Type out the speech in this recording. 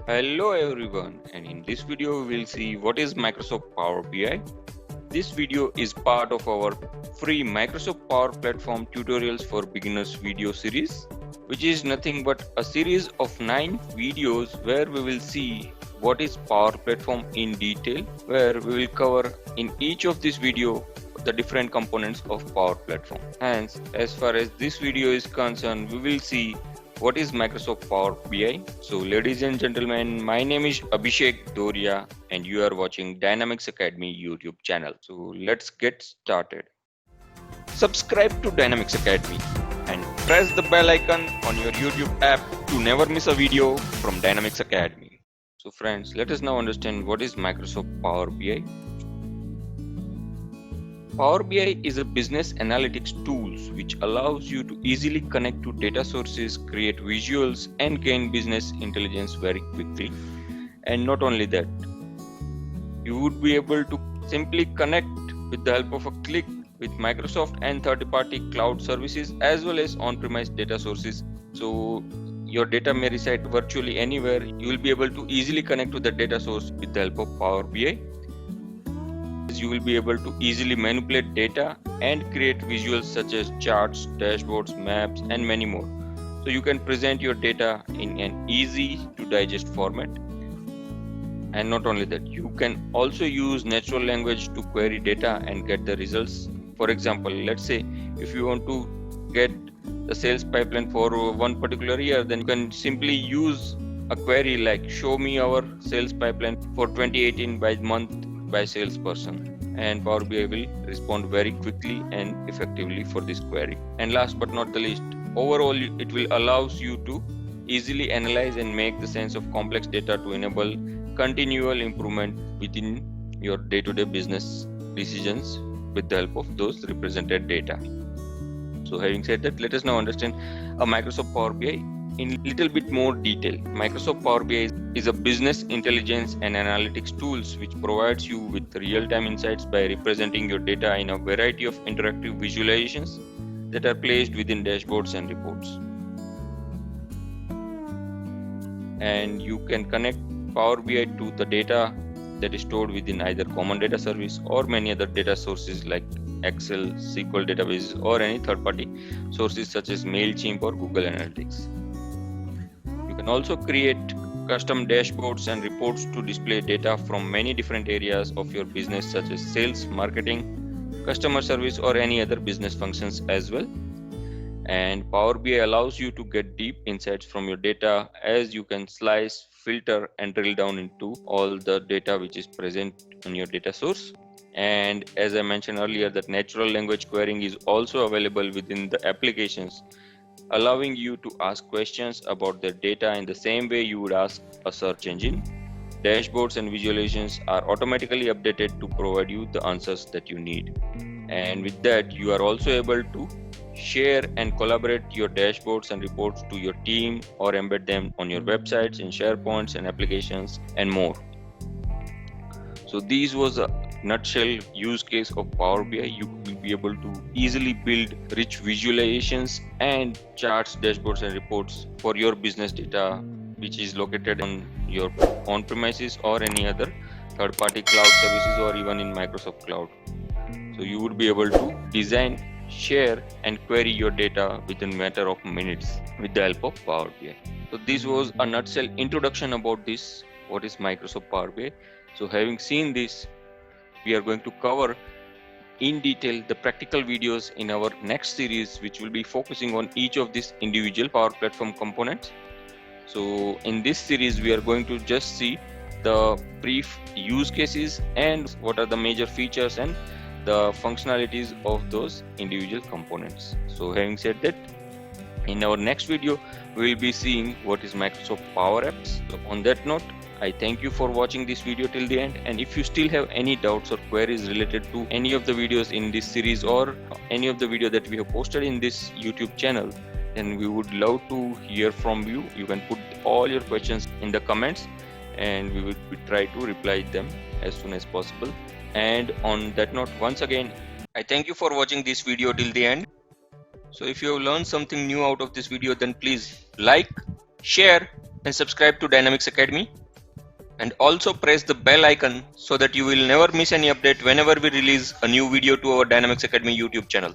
Hello everyone, and in this video we will see what is Microsoft Power BI. This video is part of our free Microsoft Power Platform tutorials for beginners video series, which is nothing but a series of 9 videos where we will see what is Power Platform in detail, where we will cover in each of this video the different components of Power Platform. Hence, as far as this video is concerned, we will see what is Microsoft Power BI. So ladies and gentlemen, my name is Abhishek Doria and you are watching Dynamics Academy YouTube channel. So let's get started. Subscribe to Dynamics Academy and press the bell icon on your YouTube app to never miss a video from Dynamics Academy. So friends, let us now understand what is Microsoft Power BI. Power BI is a business analytics tools which allows you to easily connect to data sources, create visuals and gain business intelligence very quickly. And not only that, you would be able to simply connect with the help of a click with Microsoft and third-party cloud services as well as on-premise data sources. So your data may reside virtually anywhere. You will be able to easily connect to the data source with the help of Power BI. You will be able to easily manipulate data and create visuals such as charts, dashboards, maps and many more. So you can present your data in an easy to digest format. And not only that, you can also use natural language to query data and get the results. For example, let's say if you want to get the sales pipeline for one particular year, then you can simply use a query like show me our sales pipeline for 2018 by month by salesperson, and Power BI will respond very quickly and effectively for this query. And last but not the least, overall it will allows you to easily analyze and make the sense of complex data to enable continual improvement within your day-to-day business decisions with the help of those represented data. So having said that, let us now understand a Microsoft Power BI in little bit more detail. Microsoft Power BI is a business intelligence and analytics tools which provides you with real-time insights by representing your data in a variety of interactive visualizations that are placed within dashboards and reports. And you can connect Power BI to the data that is stored within either common data service or many other data sources like Excel, SQL databases or any third-party sources such as MailChimp or Google Analytics. You can also create custom dashboards and reports to display data from many different areas of your business such as sales, marketing, customer service or any other business functions as well. And Power BI allows you to get deep insights from your data as you can slice, filter and drill down into all the data which is present in your data source. And as I mentioned earlier, that natural language querying is also available within the applications, allowing you to ask questions about their data in the same way you would ask a search engine. Dashboards and visualizations are automatically updated to provide you the answers that you need. And with that, you are also able to share and collaborate your dashboards and reports to your team or embed them on your websites, in SharePoints and applications and more. So this was a nutshell use case of Power BI. You will be able to easily build rich visualizations and charts, dashboards and reports for your business data which is located on your on-premises or any other third-party cloud services or even in Microsoft Cloud. So you would be able to design, share and query your data within a matter of minutes with the help of Power BI. So this was a nutshell introduction about this, what is Microsoft Power BI. So having seen this, we are going to cover in detail the practical videos in our next series, which will be focusing on each of these individual Power Platform components. So in this series, we are going to just see the brief use cases and what are the major features and the functionalities of those individual components. So having said that, in our next video, we will be seeing what is Microsoft Power Apps. So on that note, I thank you for watching this video till the end, and if you still have any doubts or queries related to any of the videos in this series or any of the video that we have posted in this YouTube channel, then we would love to hear from you. You can put all your questions in the comments and we will try to reply them as soon as possible. And on that note, once again, I thank you for watching this video till the end. So if you have learned something new out of this video, then please like, share and subscribe to Dynamics Academy, and also press the bell icon so that you will never miss any update whenever we release a new video to our Dynamics Academy YouTube channel.